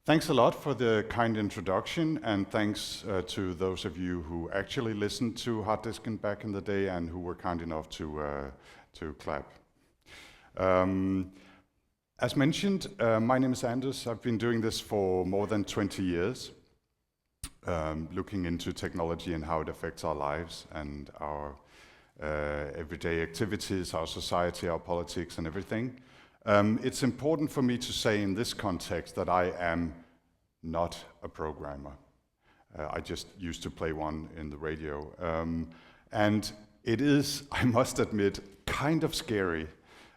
Thanks a lot for the kind introduction, and thanks to those of you who actually listened to Harddisken back in the day and who were kind enough to clap. As mentioned, my name is Anders. I've been doing this for more than 20 years, looking into technology and how it affects our lives and our everyday activities, our society, our politics, and everything. It's important for me to say in this context that I am not a programmer. I just used to play one in the radio. And it is, I must admit, kind of scary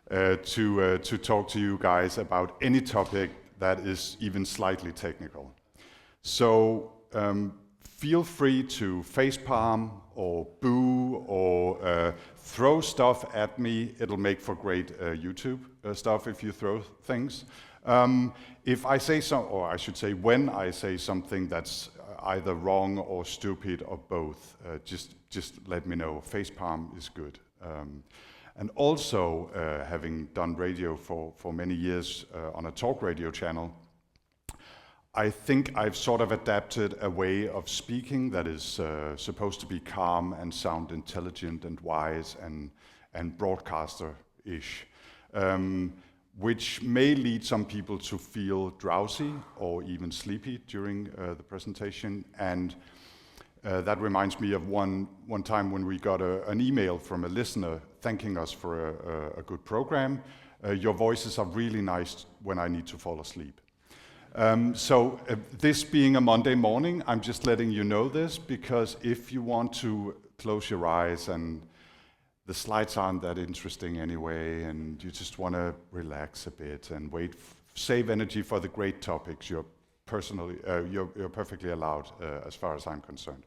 to talk to you guys about any topic that is even slightly technical. So feel free to facepalm or boo or throw stuff at me. It'll make for great YouTube stuff if you throw things. If I say or I should say when I say something that's either wrong or stupid or both, just let me know. Facepalm is good. And also, having done radio for many years on a talk radio channel, I think I've sort of adapted a way of speaking that is supposed to be calm and sound intelligent and wise and broadcaster-ish, which may lead some people to feel drowsy or even sleepy during the presentation. And that reminds me of one time when we got an email from a listener thanking us for a good program. Your voices are really nice when I need to fall asleep. This being a Monday morning, I'm just letting you know this, because if you want to close your eyes and the slides aren't that interesting anyway, and you just want to relax a bit and save energy for the great topics, you're perfectly allowed as far as I'm concerned.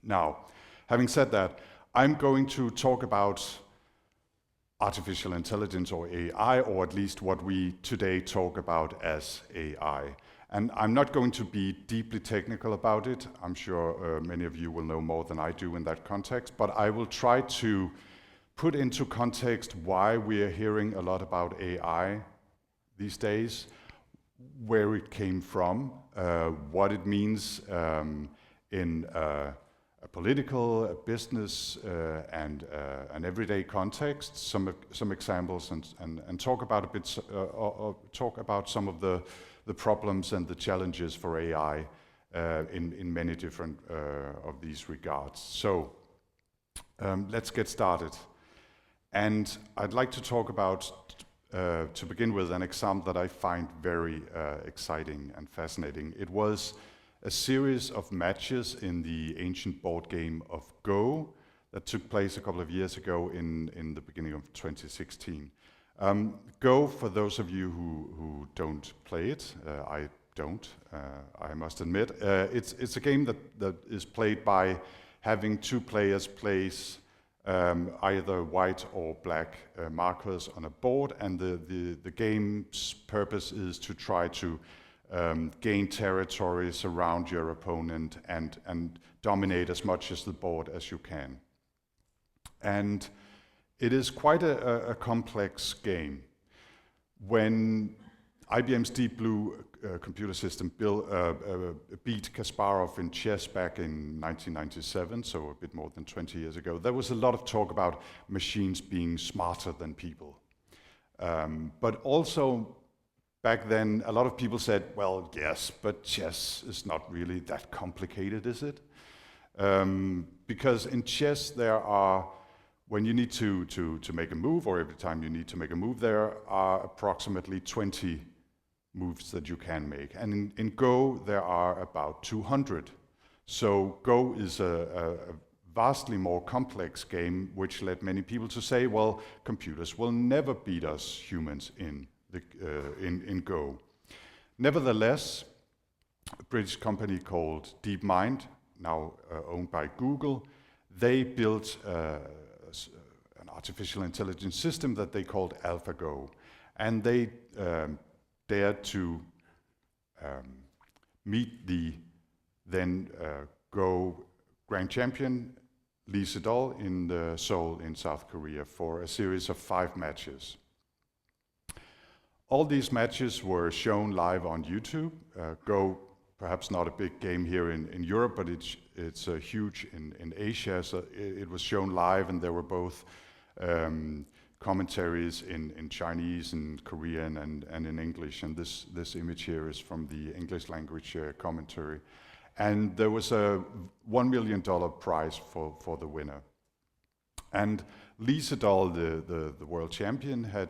Now, having said that, I'm going to talk about artificial intelligence or AI, or at least what we today talk about as AI. And I'm not going to be deeply technical about it. I'm sure many of you will know more than I do in that context, but I will try to put into context why we are hearing a lot about AI these days, where it came from, what it means in a political, a business, and an everyday context, some examples, and talk about talk about some of the problems and the challenges for AI in many different of these regards. So let's get started. And I'd like to talk about, to begin with, an example that I find very exciting and fascinating. It was a series of matches in the ancient board game of Go that took place a couple of years ago in the beginning of 2016. Go, for those of you who don't play it, I don't, I must admit, it's a game that is played by having two players place either white or black markers on a board, and the game's purpose is to try to gain territory, surround your opponent, and dominate as much as the board as you can. And it is quite a complex game. When IBM's Deep Blue computer system beat Kasparov in chess back in 1997, so a bit more than 20 years ago, there was a lot of talk about machines being smarter than people. But also, back then, a lot of people said, well, yes, but chess is not really that complicated, is it? Because in chess, there are, when you need to make a move, or every time you need to make a move, there are approximately 20 moves that you can make. And in Go, there are about 200. So Go is a vastly more complex game, which led many people to say, well, computers will never beat us humans in Go. Nevertheless, a British company called DeepMind, now owned by Google, they built an artificial intelligence system that they called Alphago, and they dared to meet the then Go Grand Champion Lee Sedol in Seoul in South Korea for a series of 5 matches. All these matches were shown live on YouTube. Go, perhaps not a big game here in Europe, but it's huge in Asia. So it was shown live, and there were both commentaries in Chinese and Korean and in English. And this image here is from the English language commentary. And there was a $1 million prize for the winner. And Lee Sedol, the world champion, had,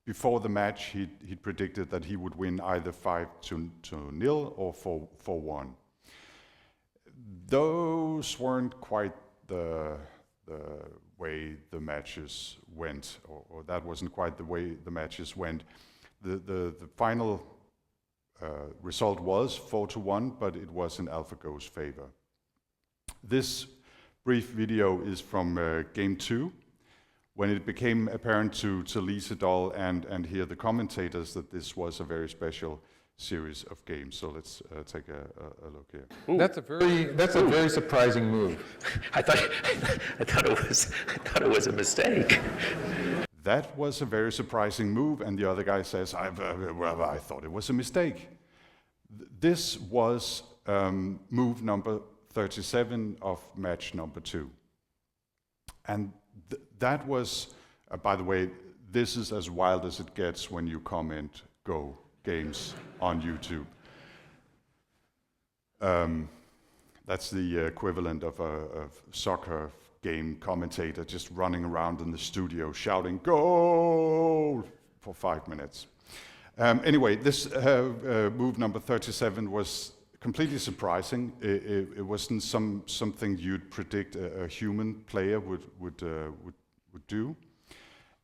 before the match, he predicted that he would win either 5-0 or 4-1. Those weren't quite the way the matches went, or that wasn't quite the way the matches went. The final result was 4-1, but it was in AlphaGo's favor. This brief video is from game 2, when it became apparent to Lee Sedol and here the commentators that this was a very special series of games. So let's take a look here. Ooh. That's a very surprising move. I thought it was a mistake. That was a very surprising move, and the other guy says, I thought it was a mistake. This was move number 37 of match number 2. And that was, by the way, this is as wild as it gets when you comment Go games on YouTube. That's the equivalent of a soccer game commentator just running around in the studio shouting "Goal" for 5 minutes. Anyway, this move number 37 was completely surprising. It wasn't something you'd predict a human player would do.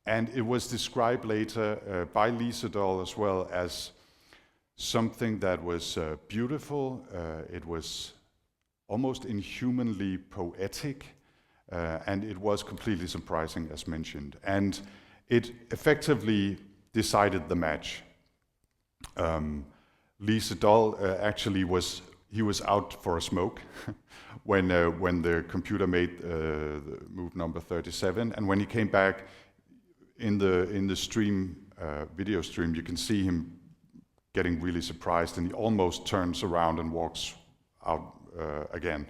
And it was described later by Lee Sedol as well as something that was beautiful. It was almost inhumanly poetic, and it was completely surprising, as mentioned. And it effectively decided the match. Lee Sedol actually was out for a smoke when the computer made the move number 37, and when he came back in the stream, video stream, you can see him getting really surprised, and he almost turns around and walks out again.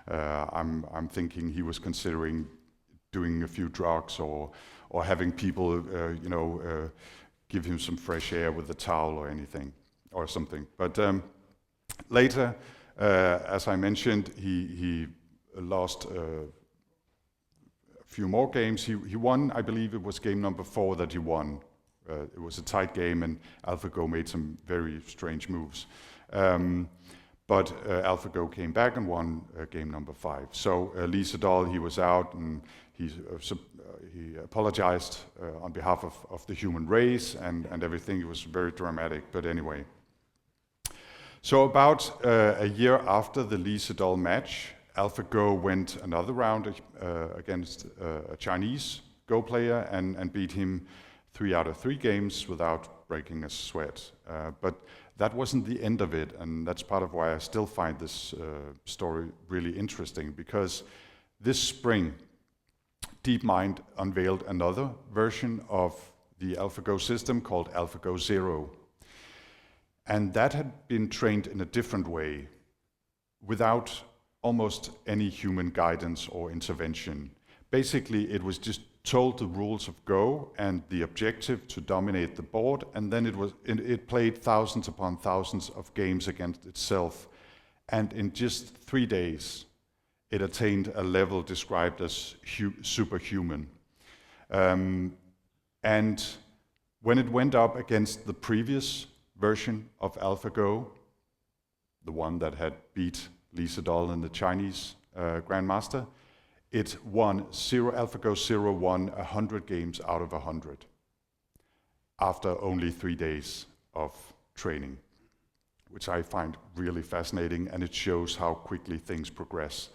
I'm thinking he was considering doing a few drugs or having people give him some fresh air with a towel or anything or something. But later, as I mentioned, he lost a few more games. He won, I believe it was game number 4 that he won. It was a tight game, and AlphaGo made some very strange moves. But AlphaGo came back and won game number 5. So Lee Sedol, he was out, and he apologized on behalf of the human race and everything. It was very dramatic, but anyway. So about a year after the Lee Sedol match, AlphaGo went another round against a Chinese Go player and beat him 3 out of 3 games without breaking a sweat. But that wasn't the end of it, and that's part of why I still find this story really interesting, because this spring, DeepMind unveiled another version of the AlphaGo system called Alphago Zero. And that had been trained in a different way, without almost any human guidance or intervention. Basically, it was just told the rules of Go and the objective to dominate the board, and then it played thousands upon thousands of games against itself. And in just 3 days, it attained a level described as superhuman. And when it went up against the previous version of AlphaGo, the one that had beat Lee Sedol and the Chinese Grandmaster, it won AlphaGo Zero won 100 games out of 100 after only 3 days of training, which I find really fascinating, and it shows how quickly things progress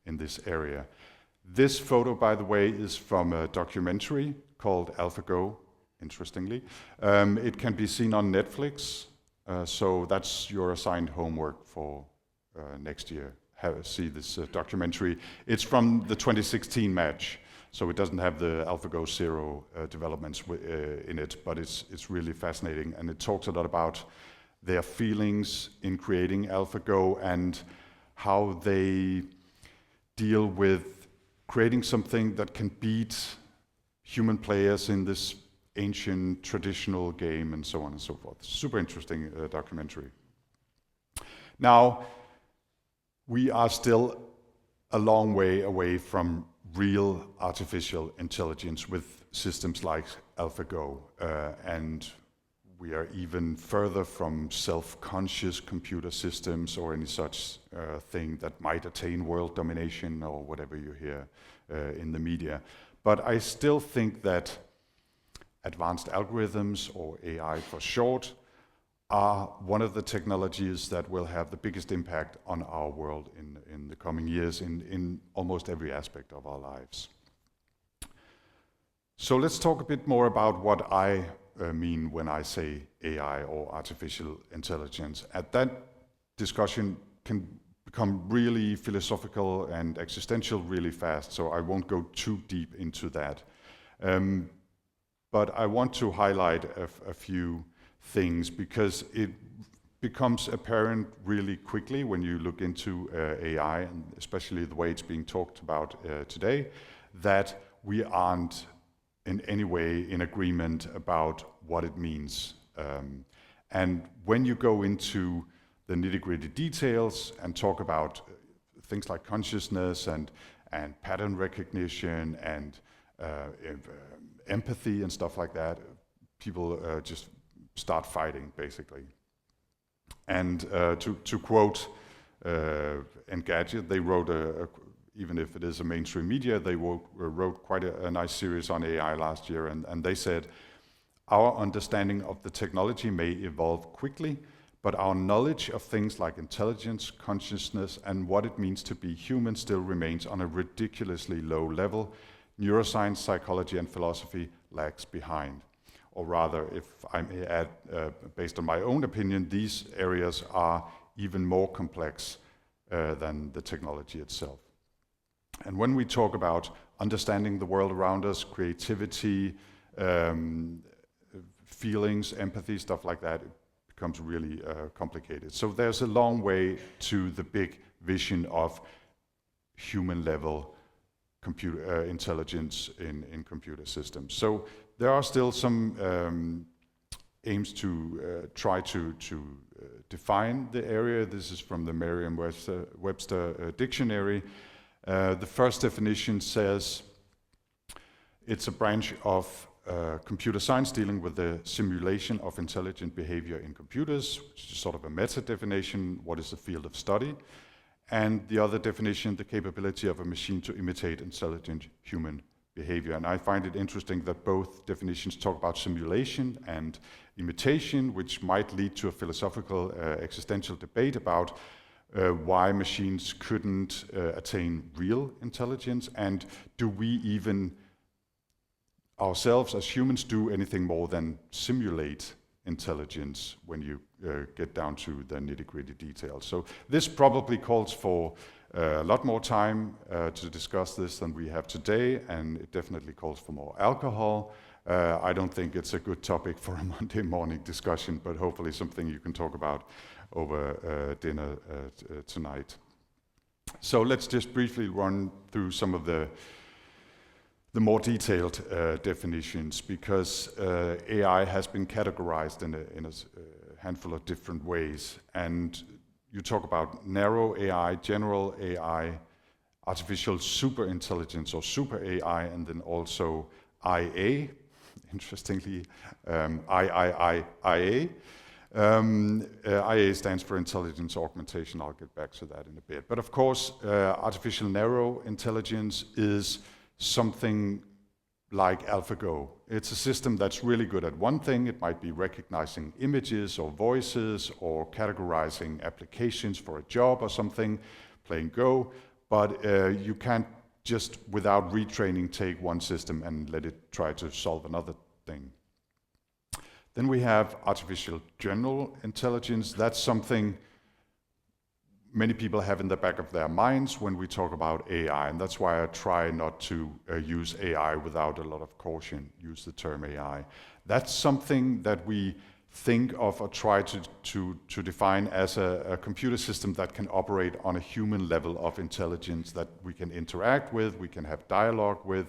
in this area. This photo, by the way, is from a documentary called Alphago, interestingly. It can be seen on Netflix, so that's your assigned homework for next year. See this documentary. It's from the 2016 match, So it doesn't have the Alphago Zero developments in it, but it's really fascinating, and it talks a lot about their feelings in creating AlphaGo and how they deal with creating something that can beat human players in this ancient traditional game and so on and so forth. Super interesting documentary. Now, we are still a long way away from real artificial intelligence with systems like AlphaGo, and we are even further from self-conscious computer systems or any such thing that might attain world domination or whatever you hear in the media. But I still think that advanced algorithms, or AI for short, are one of the technologies that will have the biggest impact on our world in the coming years in almost every aspect of our lives. So let's talk a bit more about what I mean when I say AI or artificial intelligence. At that discussion can become really philosophical and existential really fast, so I won't go too deep into that. But I want to highlight a few things because it becomes apparent really quickly when you look into AI, and especially the way it's being talked about today, that we aren't in any way in agreement about what it means. And when you go into the nitty-gritty details and talk about things like consciousness and pattern recognition and empathy and stuff like that, people just start fighting, basically. And to quote Engadget, they wrote even if it is a mainstream media, they wrote quite a nice series on AI last year, and they said, our understanding of the technology may evolve quickly, but our knowledge of things like intelligence, consciousness, and what it means to be human still remains on a ridiculously low level. Neuroscience, psychology, and philosophy lags behind. Or rather, if I may add, based on my own opinion, these areas are even more complex than the technology itself. And when we talk about understanding the world around us, creativity, feelings, empathy, stuff like that, it becomes really complicated. So there's a long way to the big vision of human-level computer intelligence in computer systems. So there are still some aims to try to define the area. This is from the Merriam-Webster dictionary. The first definition says it's a branch of computer science dealing with the simulation of intelligent behavior in computers, which is sort of a meta-definition. What is the field of study? And the other definition, the capability of a machine to imitate intelligent human behavior. And I find it interesting that both definitions talk about simulation and imitation, which might lead to a philosophical existential debate about why machines couldn't attain real intelligence, and do we even ourselves as humans do anything more than simulate intelligence when you get down to the nitty-gritty details. So this probably calls for a lot more time to discuss this than we have today, and it definitely calls for more alcohol. I don't think it's a good topic for a Monday morning discussion, but hopefully something you can talk about over dinner tonight. So let's just briefly run through some of the more detailed definitions, because AI has been categorized in a handful of different ways. And you talk about narrow AI, general AI, artificial super intelligence or super AI, and then also IA, interestingly, IA. IA stands for intelligence augmentation. I'll get back to that in a bit. But of course, artificial narrow intelligence is something like AlphaGo. It's a system that's really good at one thing. It might be recognizing images or voices or categorizing applications for a job or something, playing Go, but you can't just without retraining take one system and let it try to solve another thing. Then we have artificial general intelligence. That's something many people have in the back of their minds when we talk about AI, and that's why I try not to use AI without a lot of caution, use the term AI. That's something that we think of or try to define as a computer system that can operate on a human level of intelligence, that we can interact with, we can have dialogue with.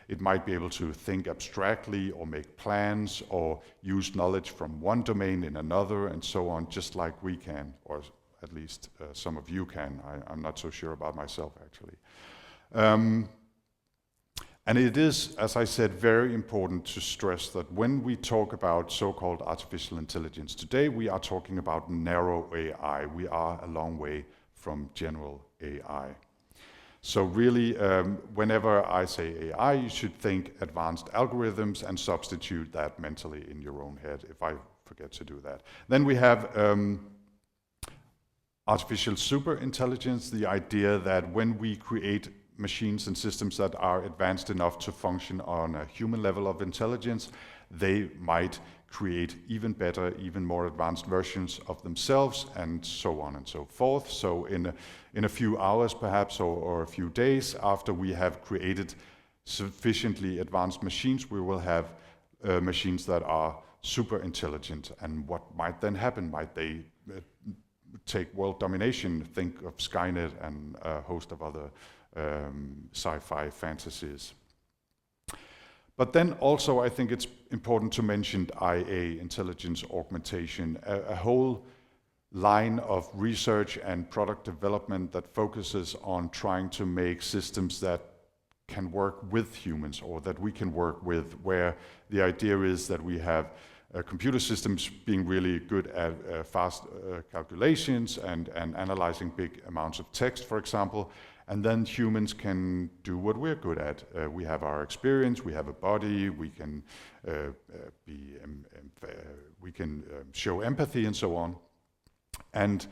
It might be able to think abstractly or make plans or use knowledge from one domain in another and so on, just like we can, or at least some of you can. I'm not so sure about myself, actually. And it is, as I said, very important to stress that when we talk about so-called artificial intelligence, today we are talking about narrow AI. We are a long way from general AI. So really, whenever I say AI, you should think advanced algorithms and substitute that mentally in your own head, if I forget to do that. Then we have artificial super intelligence, the idea that when we create machines and systems that are advanced enough to function on a human level of intelligence, they might create even better, even more advanced versions of themselves, and so on and so forth. So in a few hours perhaps, or a few days after we have created sufficiently advanced machines, we will have machines that are super intelligent. And what might then happen? Might they take world domination? Think of Skynet and a host of other sci-fi fantasies. But then also I think it's important to mention IA, intelligence augmentation, a whole line of research and product development that focuses on trying to make systems that can work with humans, or that we can work with, where the idea is that we have computer systems being really good at fast calculations and analyzing big amounts of text, for example, and then humans can do what we're good at. We have our experience, we have a body, we can show empathy and so on. And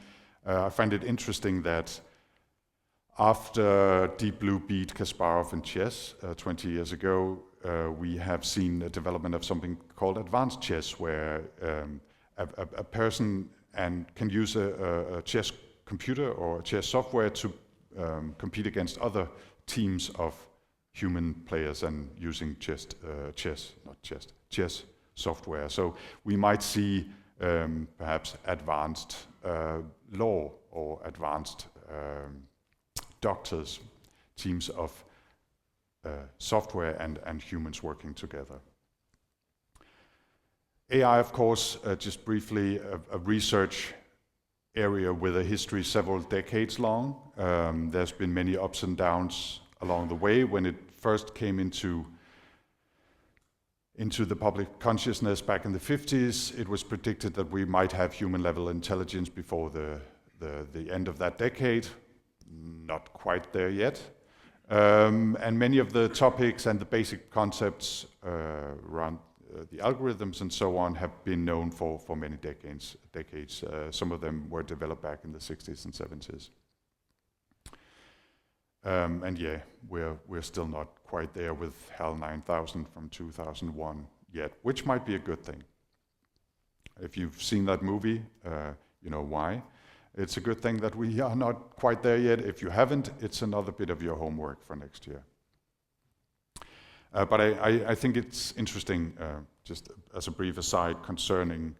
I find it interesting that after Deep Blue beat Kasparov in chess 20 years ago, we have seen a development of something called advanced chess, where a person can use a chess computer or chess software to compete against other teams of human players and using chess software. So we might see perhaps advanced law or advanced doctors, teams of software and humans working together. AI, of course, just briefly, a research area with a history several decades long. There's been many ups and downs along the way. When it first came into the public consciousness back in the 50s, it was predicted that we might have human-level intelligence before the end of that decade. Not quite there yet. And many of the topics and the basic concepts around the algorithms and so on have been known for many decades. Some of them were developed back in the 60s and 70s. And yeah, we're still not quite there with HAL 9000 from 2001 yet, which might be a good thing. If you've seen that movie, you know why. It's a good thing that we are not quite there yet. If you haven't, it's another bit of your homework for next year. But I think it's interesting, just as a brief aside concerning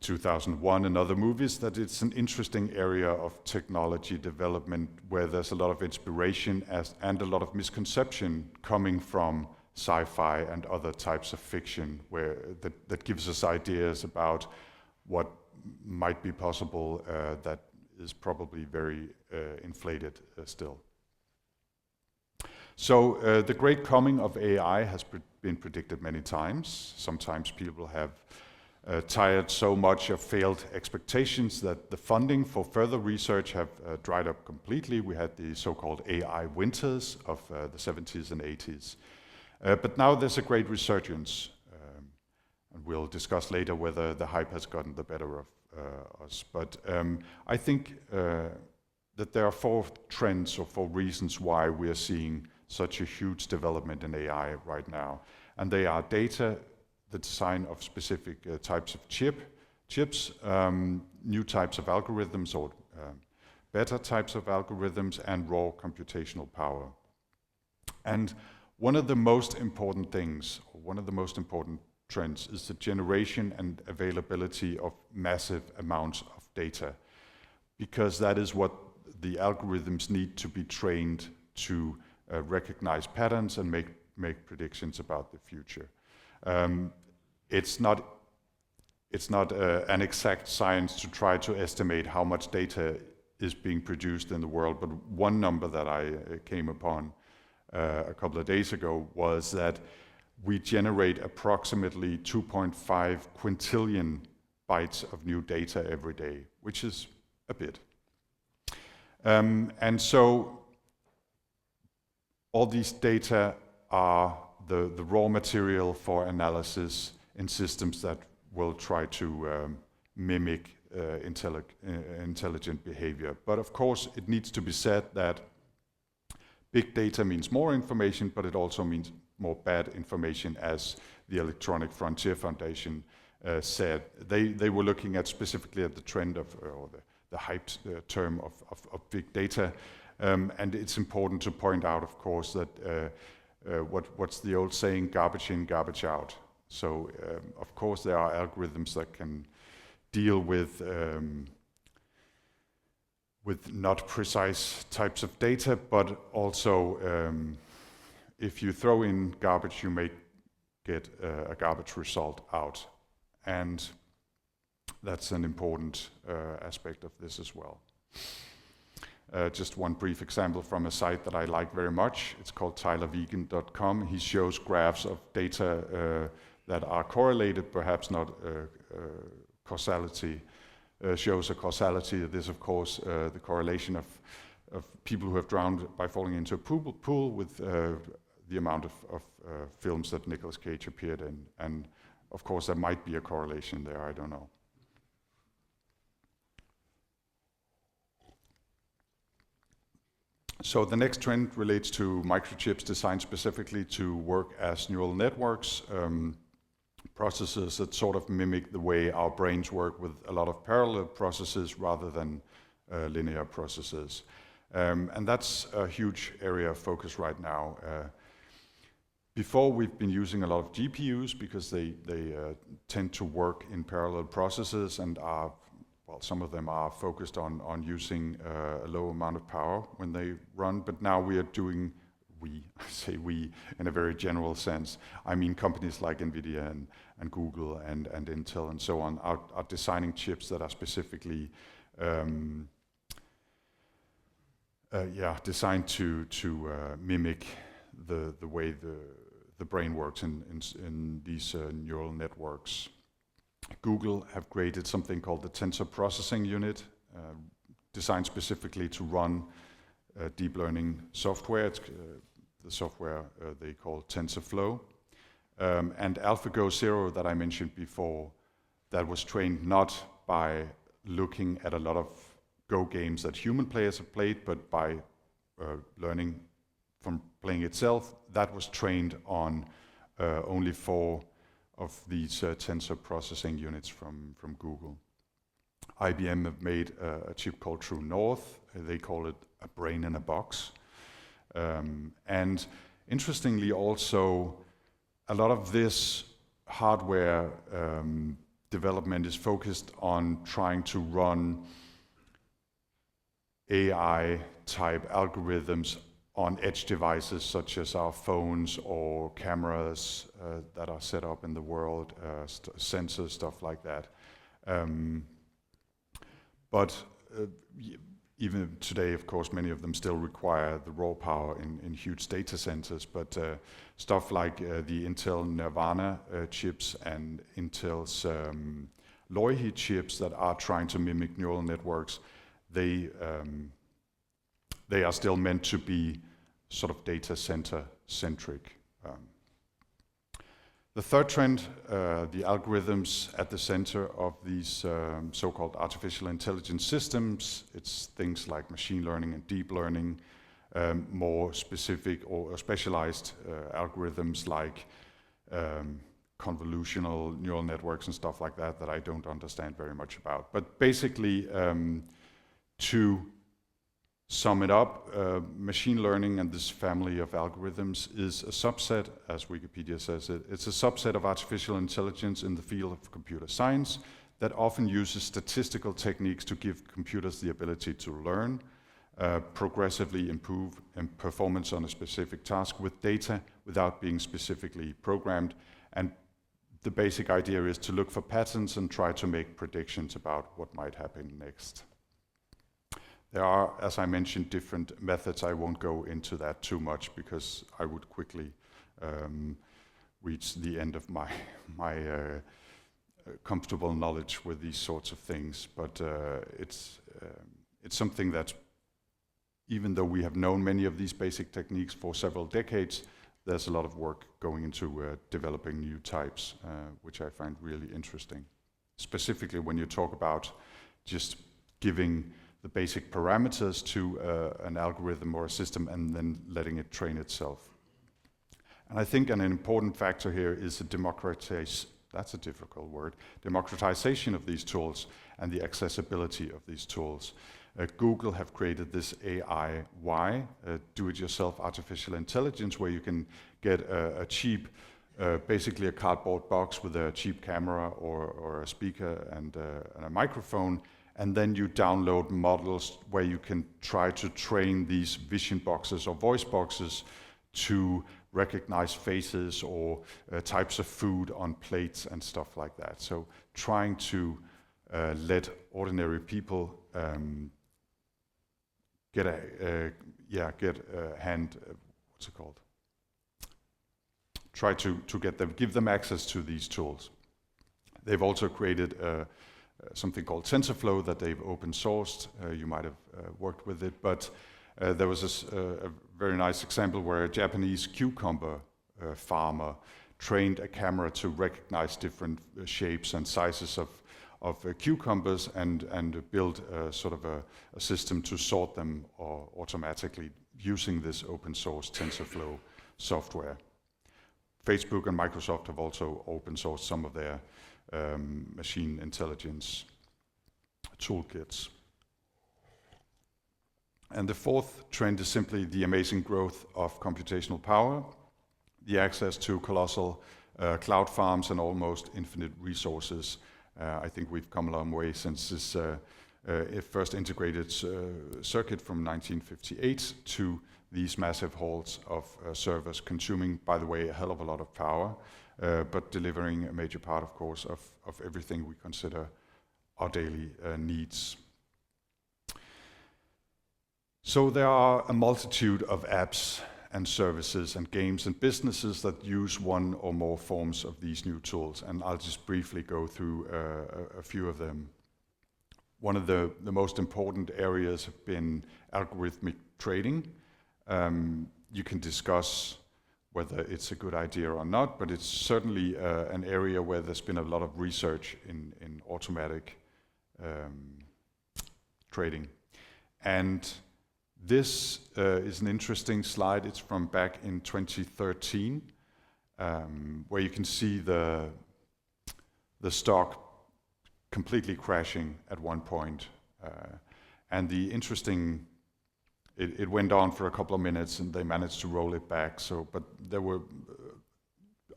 2001 and other movies, that it's an interesting area of technology development where there's a lot of inspiration and a lot of misconception coming from sci-fi and other types of fiction, where that gives us ideas about what might be possible that is probably very inflated still. So the great coming of AI has been predicted many times. Sometimes people have tired so much of failed expectations that the funding for further research have dried up completely. We had the so-called AI winters of the 70s and 80s. But now there's a great resurgence. And we'll discuss later whether the hype has gotten the better of us. But I think that there are 4 trends or 4 reasons why we are seeing such a huge development in AI right now. And they are data, the design of specific types of chips, new types of algorithms or better types of algorithms, and raw computational power. And one of the most important things, or one of the most important trends, is the generation and availability of massive amounts of data, because that is what the algorithms need to be trained to recognize patterns and make predictions about the future. It's not an exact science to try to estimate how much data is being produced in the world, but one number that I came upon a couple of days ago was that we generate approximately 2.5 quintillion bytes of new data every day, which is a bit. And so all these data are the raw material for analysis in systems that will try to mimic intelligent behavior. But of course, it needs to be said that big data means more information, but it also means more bad information, as the Electronic Frontier Foundation said. They were looking at specifically at the trend of, or the hyped term of big data. And it's important to point out, of course, that what's the old saying, garbage in, garbage out. So, of course, there are algorithms that can deal with not precise types of data, but also if you throw in garbage, you may get a garbage result out. And that's an important aspect of this as well. Just one brief example from a site that I like very much. It's called tylervegan.com. He shows graphs of data that are correlated, perhaps not causality. Shows a causality. This, of course, the correlation of people who have drowned by falling into a pool with the amount of films that Nicolas Cage appeared in. And of course, there might be a correlation there, I don't know. So the next trend relates to microchips designed specifically to work as neural networks, processes that sort of mimic the way our brains work, with a lot of parallel processes rather than linear processes. And that's a huge area of focus right now. Before, we've been using a lot of GPUs because they tend to work in parallel processes and are, well, some of them are focused on using a low amount of power when they run, but now we are doing, I say we in a very general sense, I mean companies like NVIDIA and Google and Intel and so on are designing chips that are specifically designed to mimic the way the brain works in these neural networks. Google have created something called the Tensor Processing Unit, designed specifically to run deep learning software. It's the software they call TensorFlow. And Alphago Zero that I mentioned before, that was trained not by looking at a lot of Go games that human players have played, but by learning from playing itself. That was trained on only 4 of these tensor processing units from Google. IBM have made a chip called True North. They call it a brain in a box. And interestingly also, a lot of this hardware development is focused on trying to run AI-type algorithms on edge devices such as our phones or cameras that are set up in the world, sensors, stuff like that. But even today, of course, many of them still require the raw power in huge data centers, but stuff like the Intel Nirvana chips and Intel's Loihi chips that are trying to mimic neural networks, they are still meant to be sort of data center centric. The third trend, the algorithms at the center of these so-called artificial intelligence systems, it's things like machine learning and deep learning, more specific or specialized algorithms like convolutional neural networks and stuff like that I don't understand very much about. But basically, to sum it up, machine learning and this family of algorithms is a subset, as Wikipedia says it, it's a subset of artificial intelligence in the field of computer science that often uses statistical techniques to give computers the ability to learn, progressively improve performance on a specific task with data without being specifically programmed. And the basic idea is to look for patterns and try to make predictions about what might happen next. There are, as I mentioned, different methods. I won't go into that too much because I would quickly reach the end of my comfortable knowledge with these sorts of things. But it's something that, even though we have known many of these basic techniques for several decades, there's a lot of work going into developing new types, which I find really interesting. Specifically when you talk about just giving the basic parameters to an algorithm or a system and then letting it train itself. And I think an important factor here is the democratization of these tools and the accessibility of these tools. Google have created this AI-Y, do-it-yourself artificial intelligence, where you can get a cheap, basically a cardboard box with a cheap camera or a speaker and a microphone, and then you download models where you can try to train these vision boxes or voice boxes to recognize faces or types of food on plates and stuff like that. So trying to let ordinary people get a hand, what's it called? Try to give them access to these tools. They've also created something called TensorFlow that they've open sourced. You might have worked with it, but there was a very nice example where a Japanese cucumber farmer trained a camera to recognize different shapes and sizes of cucumbers and build sort of a system to sort them automatically using this open source TensorFlow software. Facebook and Microsoft have also open sourced some of their machine intelligence toolkits. And the fourth trend is simply the amazing growth of computational power, the access to colossal cloud farms and almost infinite resources. I think we've come a long way since this first integrated circuit from 1958 to these massive halls of servers consuming, by the way, a hell of a lot of power, but delivering a major part, of course, of everything we consider our daily needs. So there are a multitude of apps and services and games and businesses that use one or more forms of these new tools, and I'll just briefly go through a few of them. One of the most important areas have been algorithmic trading. You can discuss whether it's a good idea or not, but it's certainly an area where there's been a lot of research in automatic trading. And this is an interesting slide. It's from back in 2013, where you can see the stock completely crashing at one point. And the interesting, it went on for a couple of minutes and they managed to roll it back. So, but there were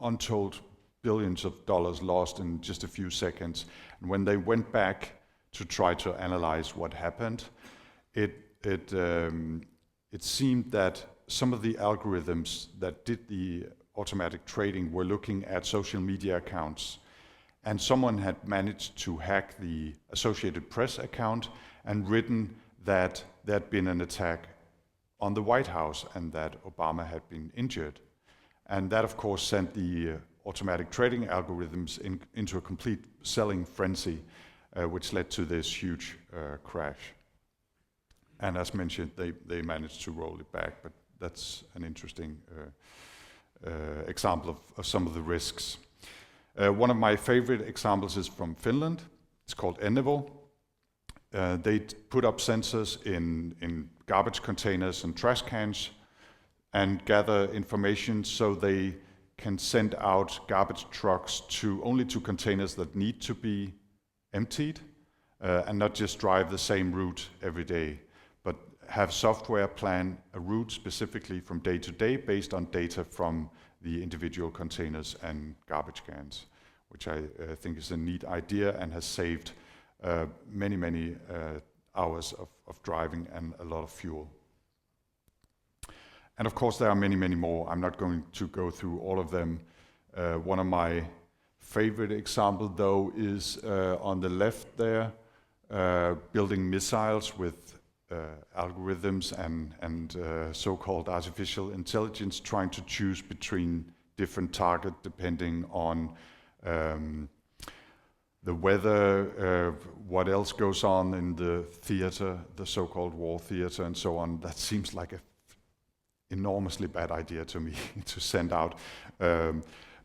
untold billions of dollars lost in just a few seconds. And when they went back to try to analyze what happened, it seemed that some of the algorithms that did the automatic trading were looking at social media accounts, and someone had managed to hack the Associated Press account and written that there had been an attack on the White House and that Obama had been injured. And that, of course, sent the automatic trading algorithms into a complete selling frenzy, which led to this huge crash. And as mentioned, they managed to roll it back, but that's an interesting example of some of the risks. One of my favorite examples is from Finland. It's called Ennevo. They put up sensors in garbage containers and trash cans and gather information so they can send out garbage trucks only to containers that need to be emptied, and not just drive the same route every day, but have software plan a route specifically from day to day based on data from the individual containers and garbage cans, which I think is a neat idea and has saved many hours of driving and a lot of fuel. And of course there are many more. I'm not going to go through all of them. One of my favorite example though is on the left there, building missiles with algorithms and so-called artificial intelligence, trying to choose between different targets depending on the weather, what else goes on in the theater, the so-called war theater and so on. That seems like an enormously bad idea to me, to send out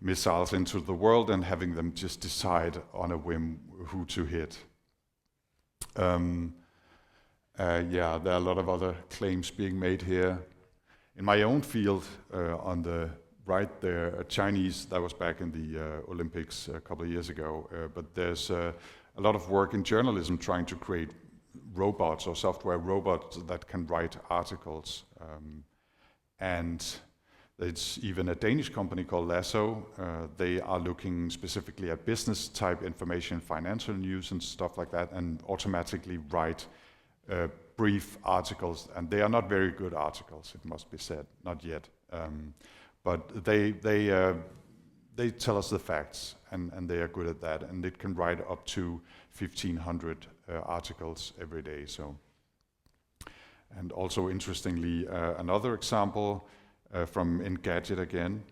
missiles into the world and having them just decide on a whim who to hit. Yeah, there are a lot of other claims being made here. In my own field, on the right there, Chinese, that was back in the Olympics a couple of years ago, but there's a lot of work in journalism trying to create robots or software robots that can write articles. And it's even a Danish company called Lasso. They are looking specifically at business type information, financial news and stuff like that, and automatically write brief articles. And they are not very good articles, it must be said, not yet. But they tell us the facts, and they are good at that. And it can write up to 1,500 articles every day. So, and also interestingly, another example from Engadget again.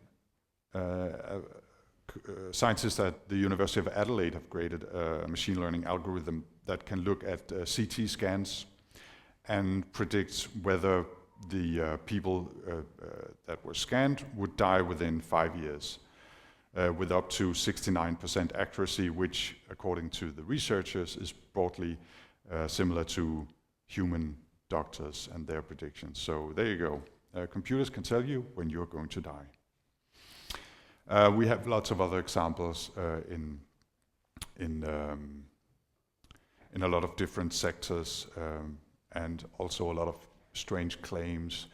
Scientists at the University of Adelaide have created a machine learning algorithm that can look at CT scans and predicts whether the people that were scanned would die within 5 years, with up to 69% accuracy, which, according to the researchers, is broadly similar to human doctors and their predictions. So there you go. Computers can tell you when you're going to die. We have lots of other examples in a lot of different sectors, and also a lot of strange claims.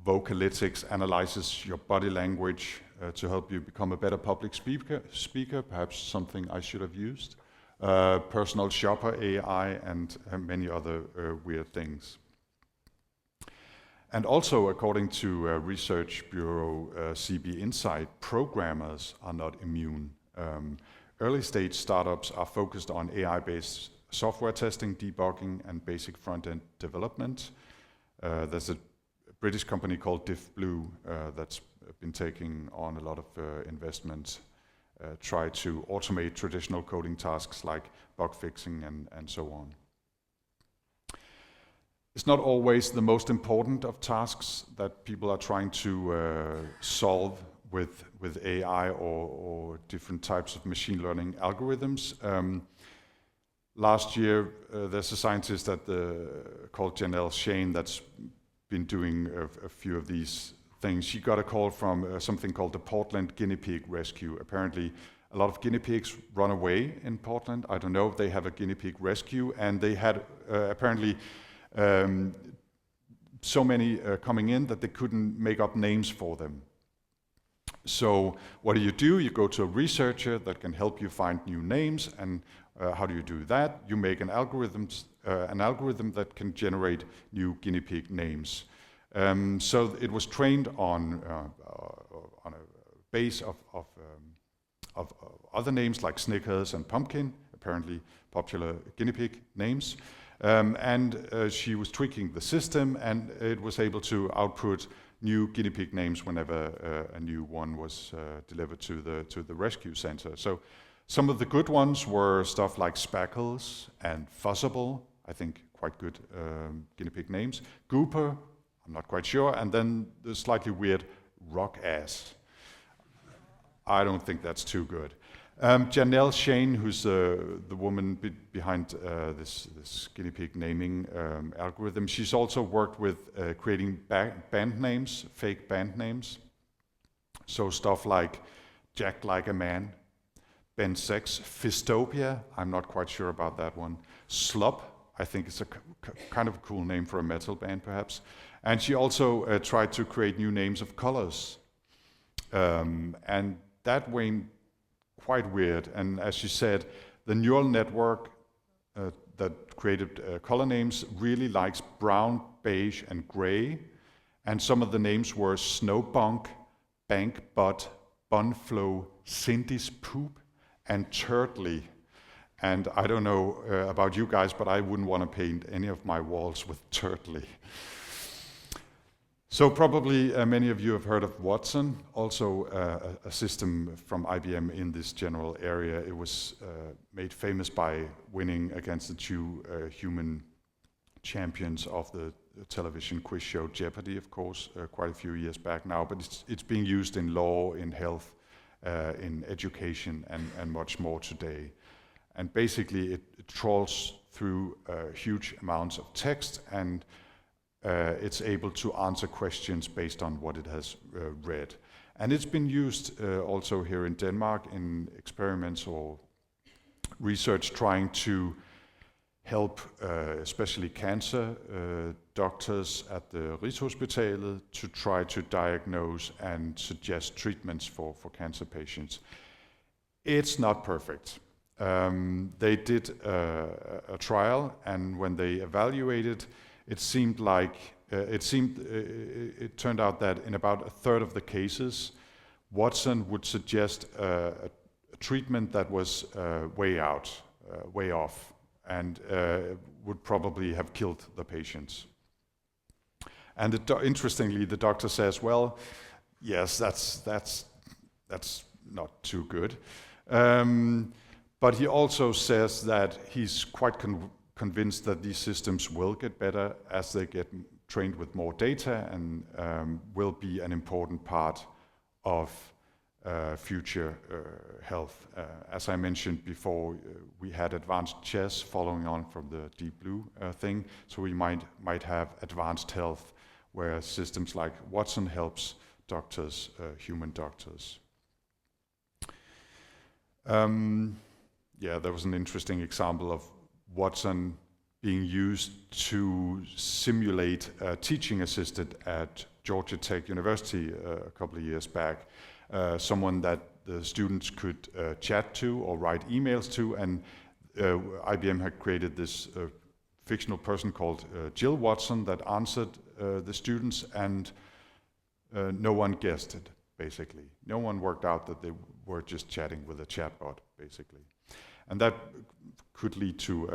Vocalytics analyzes your body language to help you become a better public speaker, perhaps something I should have used. Personal shopper AI and many other weird things. And also, according to research bureau CB Insight, programmers are not immune. Early stage startups are focused on AI-based software testing, debugging, and basic front-end development. There's a British company called DiffBlue that's been taking on a lot of investments, try to automate traditional coding tasks like bug fixing and so on. It's not always the most important of tasks that people are trying to solve with AI or different types of machine learning algorithms. Last year, there's a scientist called Janelle Shane that's been doing a few of these things. She got a call from something called the Portland Guinea Pig Rescue. Apparently, a lot of guinea pigs run away in Portland. I don't know if they have a guinea pig rescue, and they had apparently so many coming in that they couldn't make up names for them. So what do? You go to a researcher that can help you find new names, and how do you do that? You make an algorithm that can generate new guinea pig names. So it was trained on a base of other names like Snickers and Pumpkin, apparently popular guinea pig names. And she was tweaking the system, and it was able to output new guinea pig names whenever a new one was delivered to the rescue center. So some of the good ones were stuff like Spackles and Fuzzable, I think quite good guinea pig names. Gooper, I'm not quite sure, and then the slightly weird Rock Ass. I don't think that's too good. Janelle Shane, who's the woman behind this guinea pig naming algorithm, she's also worked with creating band names, fake band names. So stuff like Jack Like a Man, Ben Sex, Fistopia, I'm not quite sure about that one. Slop, I think it's a kind of a cool name for a metal band perhaps. And she also tried to create new names of colors. And that went quite weird. And as she said, the neural network that created color names really likes brown, beige, and gray. And some of the names were Snowbunk, Bank Butt, Bunflow, Cindy's Poop, and Turtley. And I don't know about you guys, but I wouldn't want to paint any of my walls with Turtley. So probably many of you have heard of Watson, also a system from IBM in this general area. It was made famous by winning against the two human champions of the television quiz show Jeopardy, of course, quite a few years back now, but it's being used in law, in health, in education, and much more today. And basically it trawls through huge amounts of text, and it's able to answer questions based on what it has read. And it's been used also here in Denmark in experiments or research trying to help especially cancer doctors at the Rigshospitalet to try to diagnose and suggest treatments for cancer patients. It's not perfect. They did a trial, and when they evaluated, it turned out that in about a third of the cases, Watson would suggest a treatment that was way off, and would probably have killed the patients. And interestingly, the doctor says, well, yes, that's not too good. But he also says that he's quite convinced that these systems will get better as they get trained with more data, and will be an important part of future health. As I mentioned before, we had advanced chess following on from the Deep Blue thing, so we might have advanced health where systems like Watson helps doctors, human doctors. Yeah, there was an interesting example of Watson being used to simulate a teaching assistant at Georgia Tech University a couple of years back. Someone that the students could chat to or write emails to, and IBM had created this fictional person called Jill Watson that answered the students, and no one guessed it, basically. No one worked out that they were just chatting with a chatbot, basically. And that could lead to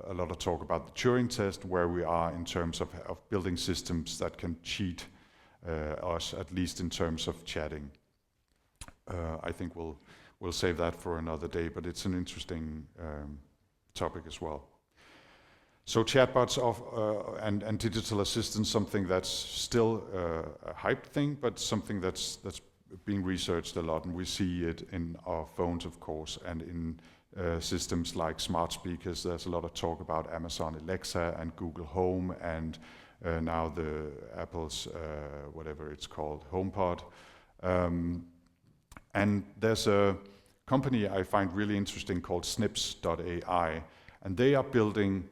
a lot of talk about the Turing test, where we are in terms of building systems that can cheat us, at least in terms of chatting. I think we'll save that for another day, but it's an interesting topic as well. So chatbots and digital assistants, something that's still a hype thing, but something that's being researched a lot, and we see it in our phones, of course, and in systems like smart speakers. There's a lot of talk about Amazon Alexa and Google Home, and now the Apple's whatever it's called, HomePod. And there's a company I find really interesting called Snips.ai, and they are building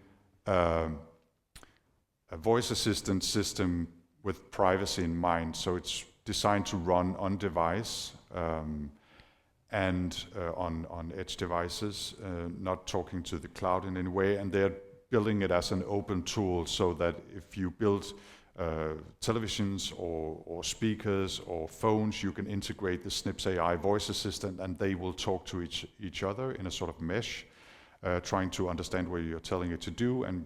a voice assistant system with privacy in mind. So it's designed to run on device and on edge devices, not talking to the cloud in any way. And they're building it as an open tool, so that if you build televisions or speakers or phones, you can integrate the Snips AI voice assistant, and they will talk to each other in a sort of mesh, trying to understand what you're telling it to do, and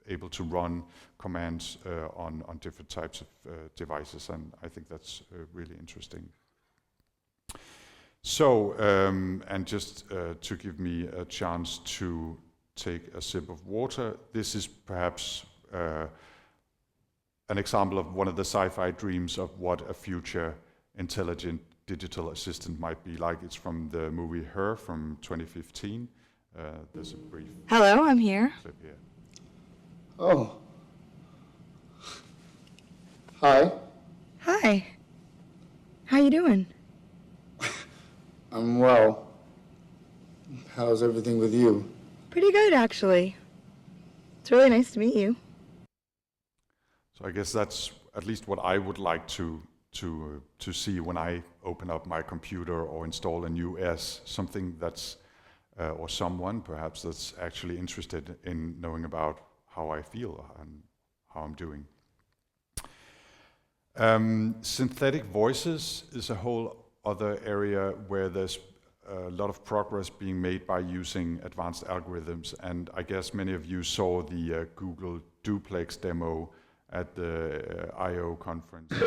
able to run commands on different types of devices. And I think that's really interesting. So, and just to give me a chance to take a sip of water, this is perhaps an example of one of the sci-fi dreams of what a future intelligent digital assistant might be like. It's from the movie Her from 2015. There's a brief Hello, I'm here. clip here. Oh. Hi. Hi. How you you doing? I'm well. How's everything with you? Pretty good, actually. It's really nice to meet you. So I guess that's at least what I would like to see when I open up my computer or install a new S, something that's, or someone perhaps that's actually interested in knowing about how I feel and how I'm doing. Synthetic voices is a whole other area where there's a lot of progress being made by using advanced algorithms, and I guess many of you saw the Google Duplex demo at the I/O conference. How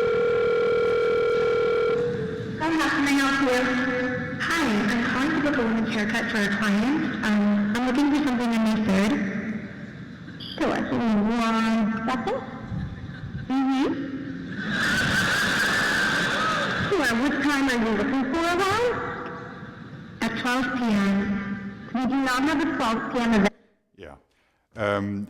can I help you? Hi, I'm calling to book a woman's haircut for a client. I'm looking for something on May 3rd. Sure, give me 1 second. Sure, what time are you looking for around? At 12 p.m. We do not have a 12 p.m. event. Yeah. I'm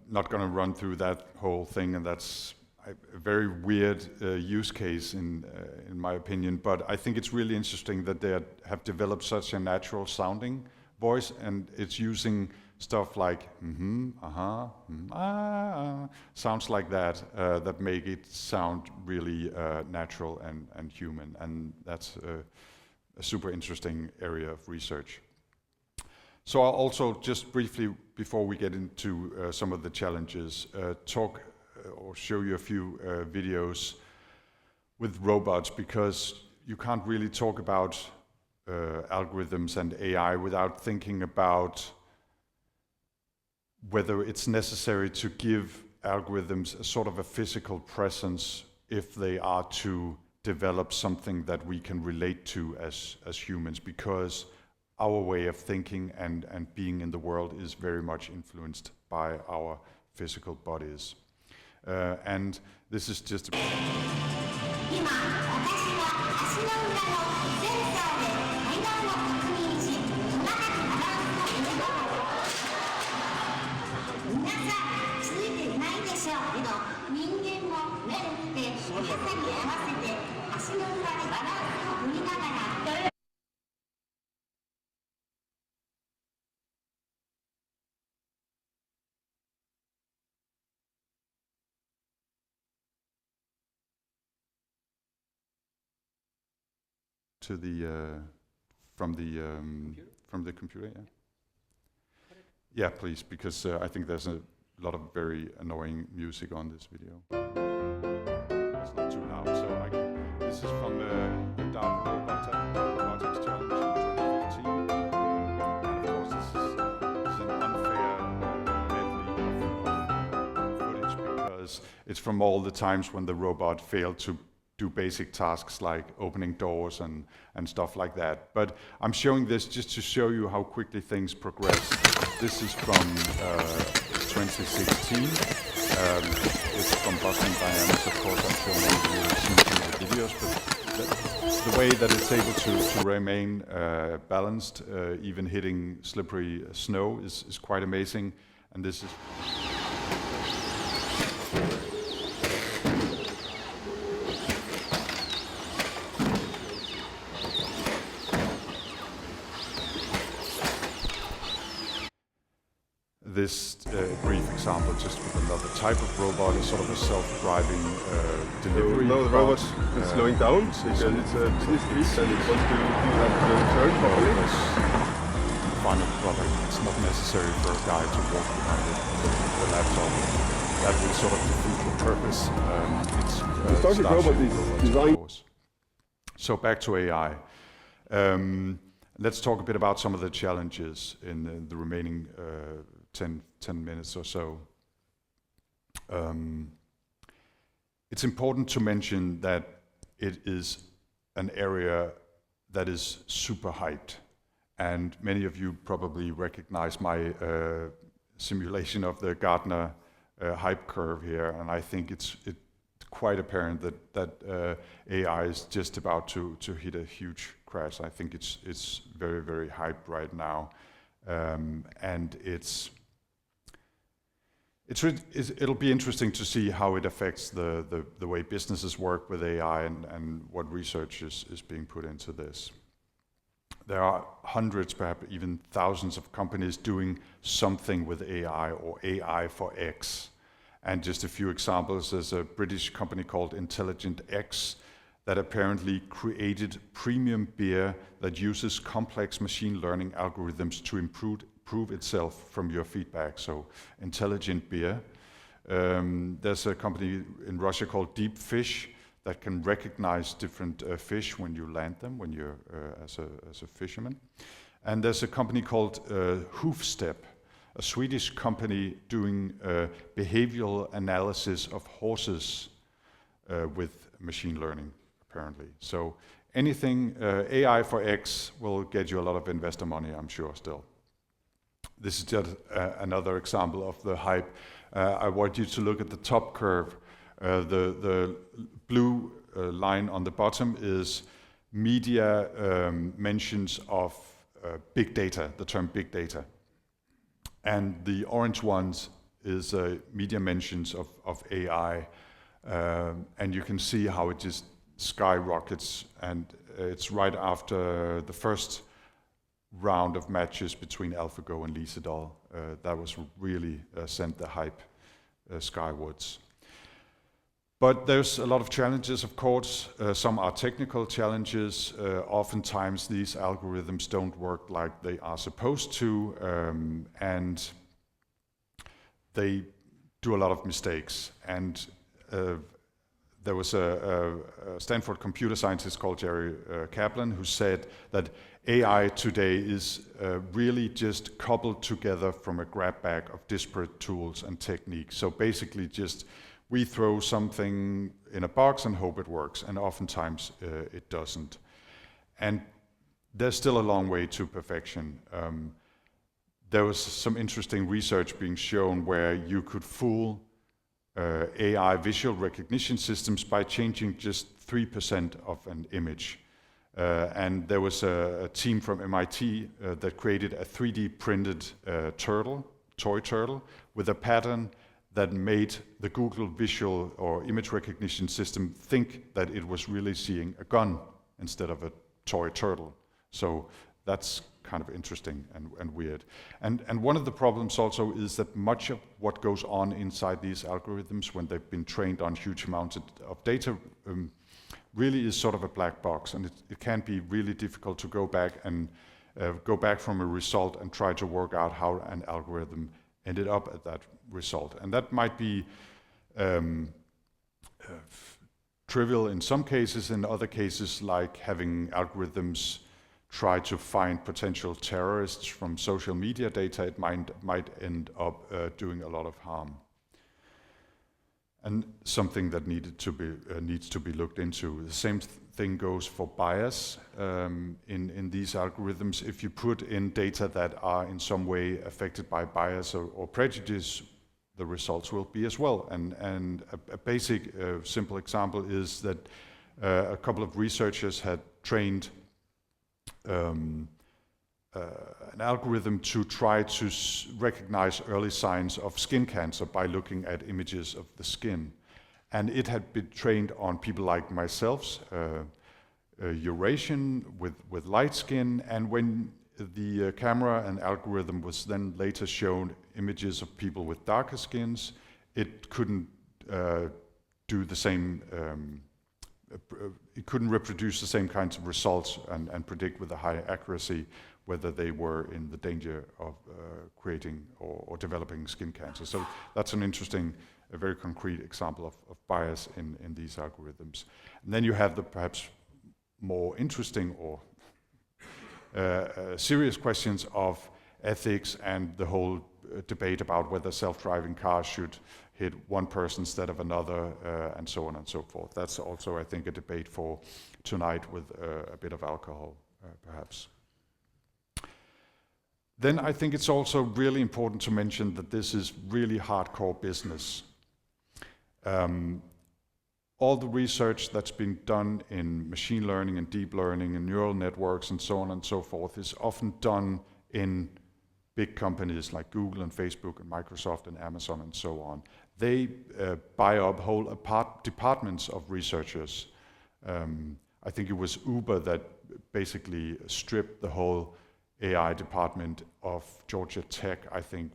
not going to run through that whole thing, and that's a very weird use case in my opinion, but I think it's really interesting that they have developed such a natural sounding voice, and it's using stuff like sounds like that that make it sound really natural and human, and that's a super interesting area of research. So I'll also just briefly, before we get into some of the challenges, talk or show you a few videos with robots, because you can't really talk about algorithms and AI without thinking about whether it's necessary to give algorithms a sort of a physical presence if they are to develop something that we can relate to as humans, because our way of thinking and being in the world is very much influenced by our physical bodies. And this is just a to the from the computer, yeah. Yeah, please, because I think there's a lot of very annoying music on this video. It's not too loud, so this is from the DARPA Robotics Challenge in 2015. And of course, this is an unfair medley of footage, because it's from all the times when the robot failed to do basic tasks like opening doors and stuff like that. But I'm showing this just to show you how quickly things progress. This is from 2016. It's from Boston Dynamics, of course. I'm sure many of you have seen some of the videos, but the way that it's able to remain balanced, even hitting slippery snow, is quite amazing. And this is this brief example just with another type of robot, is sort of a self-driving delivery now the robot is slowing down because it's a busy street and it wants to do that turn properly. Final product. It's not necessary for a guy to walk behind it with the laptop. That would sort of defeat the purpose. The starship robot is designed. So back to AI. Let's talk a bit about some of the challenges in the remaining 10 minutes or so. It's important to mention that it is an area that is super hyped, and many of you probably recognize my simulation of the Gartner hype curve here, and I think it's quite apparent that AI is just about to hit a huge crash. I think it's very, very hyped right now, and it's it'll be interesting to see how it affects the way businesses work with AI and what research is being put into this. There are hundreds, perhaps even thousands of companies doing something with AI or AI for X. And just a few examples, there's a British company called Intelligent X that apparently created premium beer that uses complex machine learning algorithms to improve itself from your feedback, so intelligent beer. There's a company in Russia called Deep Fish that can recognize different fish when you land them, when you're as a fisherman. And there's a company called Hoofstep, a Swedish company doing behavioral analysis of horses with machine learning, apparently. So anything AI for X will get you a lot of investor money, I'm sure, still. This is just another example of the hype. I want you to look at the top curve. The blue line on the bottom is media mentions of big data, the term big data. And the orange ones is media mentions of AI. And you can see how it just skyrockets. And it's right after the first round of matches between AlphaGo and Lisedal. That was really sent the hype skywards. But there's a lot of challenges, of course. Some are technical challenges. Oftentimes these algorithms don't work like they are supposed to, and they do a lot of mistakes. And there was a Stanford computer scientist called Jerry Kaplan who said that AI today is really just coupled together from a grab bag of disparate tools and techniques. So basically just we throw something in a box and hope it works, and oftentimes it doesn't. And there's still a long way to perfection. There was some interesting research being shown where you could fool AI visual recognition systems by changing just 3% of an image. And there was a team from MIT that created a 3D printed toy turtle, with a pattern that made the Google visual or image recognition system think that it was really seeing a gun instead of a toy turtle. So that's kind of interesting and weird. And one of the problems also is that much of what goes on inside these algorithms when they've been trained on huge amounts of data really is sort of a black box, and it can be really difficult to go back and go back from a result and try to work out how an algorithm ended up at that result. And that might be trivial in some cases. In other cases, like having algorithms try to find potential terrorists from social media data, it might end up doing a lot of harm. And something that needs to be looked into. The same thing goes for bias in these algorithms. If you put in data that are in some way affected by bias or prejudice, the results will be as well. And a basic simple example is that a couple of researchers had trained an algorithm to try to recognize early signs of skin cancer by looking at images of the skin. And it had been trained on people like myself, Eurasian with light skin, and when the camera and algorithm was then later shown images of people with darker skins, it couldn't do the same, it couldn't reproduce the same kinds of results and predict with a high accuracy whether they were in the danger of creating or developing skin cancer. So that's an interesting, a very concrete example of bias in these algorithms. And then you have the perhaps more interesting or serious questions of ethics and the whole debate about whether self-driving cars should hit one person instead of another, and so on and so forth. That's also, I think, a debate for tonight with a bit of alcohol, perhaps. Then I think it's also really important to mention that this is really hardcore business. All the research that's been done in machine learning and deep learning and neural networks and so on and so forth is often done in big companies like Google and Facebook and Microsoft and Amazon and so on, they buy up whole departments of researchers. I think it was Uber that basically stripped the whole AI department of Georgia Tech, I think,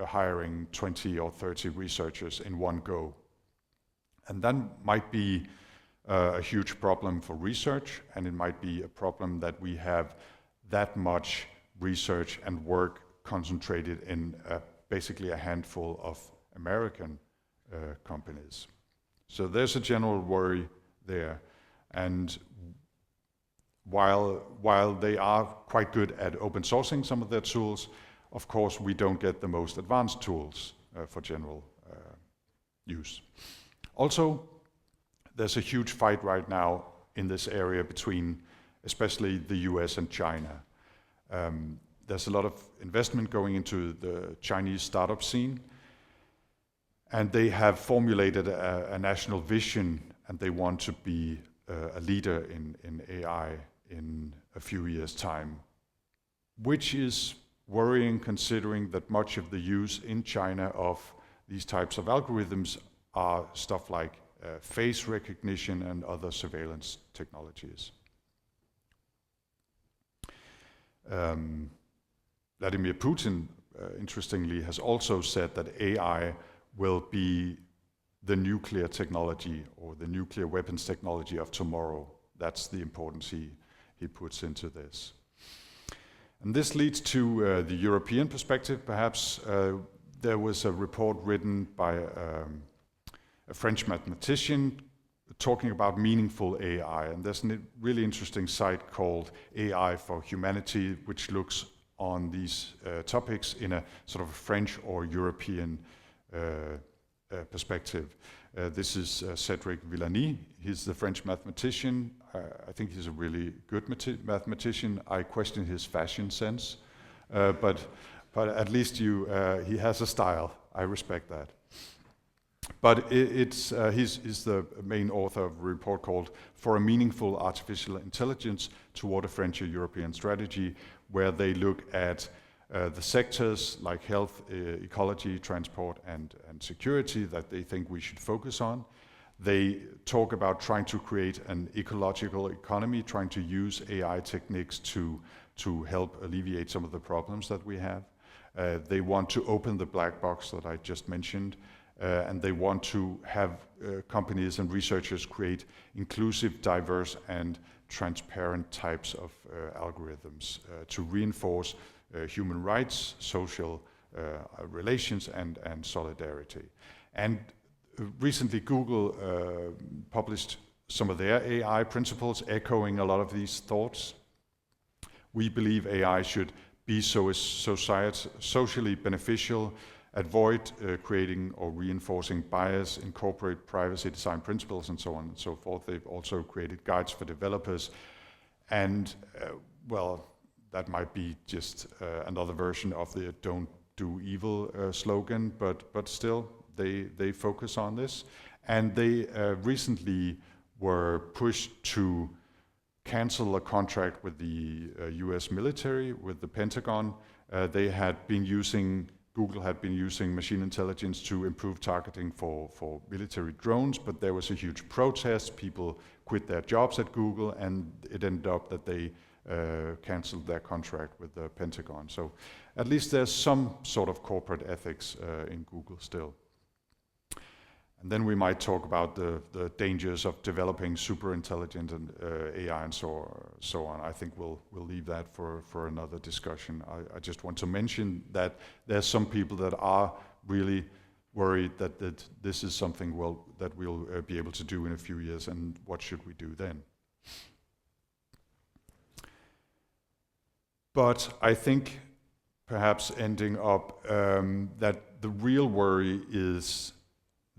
hiring 20 or 30 researchers in one go. And that might be a huge problem for research, and it might be a problem that we have that much research and work concentrated in basically a handful of American companies. So there's a general worry there. And while they are quite good at open sourcing some of their tools, of course we don't get the most advanced tools for general use. Also, there's a huge fight right now in this area between especially the US and China. There's a lot of investment going into the Chinese startup scene, and they have formulated a national vision, and they want to be a leader in AI in a few years' time, which is worrying considering that much of the use in China of these types of algorithms are stuff like face recognition and other surveillance technologies. Vladimir Putin, interestingly, has also said that AI will be the nuclear technology or the nuclear weapons technology of tomorrow. That's the importance he puts into this. And this leads to the European perspective, perhaps. There was a report written by a French mathematician talking about meaningful AI, and there's a really interesting site called AI for Humanity, which looks on these topics in a sort of a French or European perspective. This is Cédric Villani. He's the French mathematician. I think he's a really good mathematician. I question his fashion sense, but at least he has a style. I respect that. But he's the main author of a report called For a Meaningful Artificial Intelligence Toward a French-European Strategy, where they look at the sectors like health, ecology, transport, and security that they think we should focus on. They talk about trying to create an ecological economy, trying to use AI techniques to help alleviate some of the problems that we have. They want to open the black box that I just mentioned, and they want to have companies and researchers create inclusive, diverse, and transparent types of algorithms to reinforce human rights, social relations, and solidarity. And recently Google published some of their AI principles echoing a lot of these thoughts. We believe AI should be socially beneficial, avoid creating or reinforcing bias, incorporate privacy design principles, and so on and so forth. They've also created guides for developers. And, well, that might be just another version of the "don't do evil" slogan, but still, they focus on this. And they recently were pushed to cancel a contract with the US military, with the Pentagon. Google had been using machine intelligence to improve targeting for military drones, but there was a huge protest. People quit their jobs at Google, and it ended up that they canceled their contract with the Pentagon. So at least there's some sort of corporate ethics in Google still. And then we might talk about the dangers of developing super intelligent and AI and so on. I think we'll leave that for another discussion. I just want to mention that there's some people that are really worried that this is something that we'll be able to do in a few years, and what should we do then? But I think perhaps ending up that the real worry is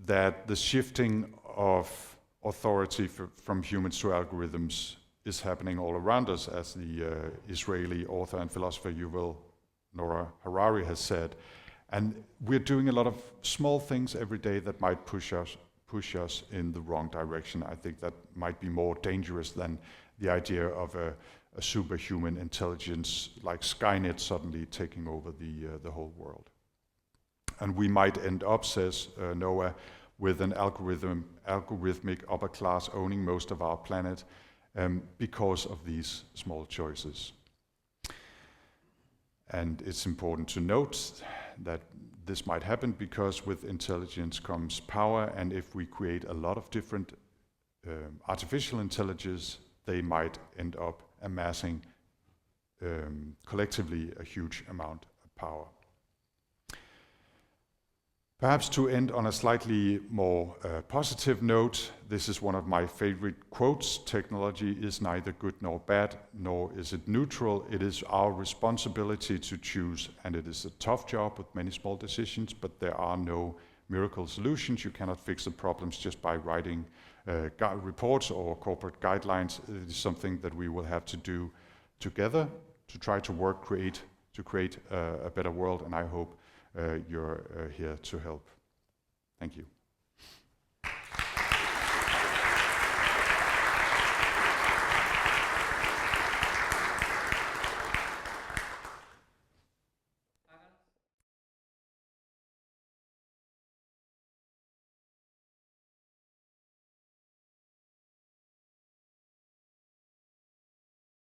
that the shifting of authority from humans to algorithms is happening all around us, as the Israeli author and philosopher Yuval Noah Harari has said. And we're doing a lot of small things every day that might push push us in the wrong direction. I think that might be more dangerous than the idea of a superhuman intelligence like Skynet suddenly taking over the whole world. And we might end up, says Noah, with an algorithmic upper class owning most of our planet because of these small choices. And it's important to note that this might happen because with intelligence comes power, and if we create a lot of different artificial intelligence, they might end up amassing collectively a huge amount of power. Perhaps to end on a slightly more positive note, this is one of my favorite quotes: technology is neither good nor bad, nor is it neutral. It is our responsibility to choose, and it is a tough job with many small decisions, but there are no miracle solutions. You cannot fix the problems just by writing reports or corporate guidelines. It is something that we will have to do together to try to to create a better world, and I hope you're here to help. Thank you.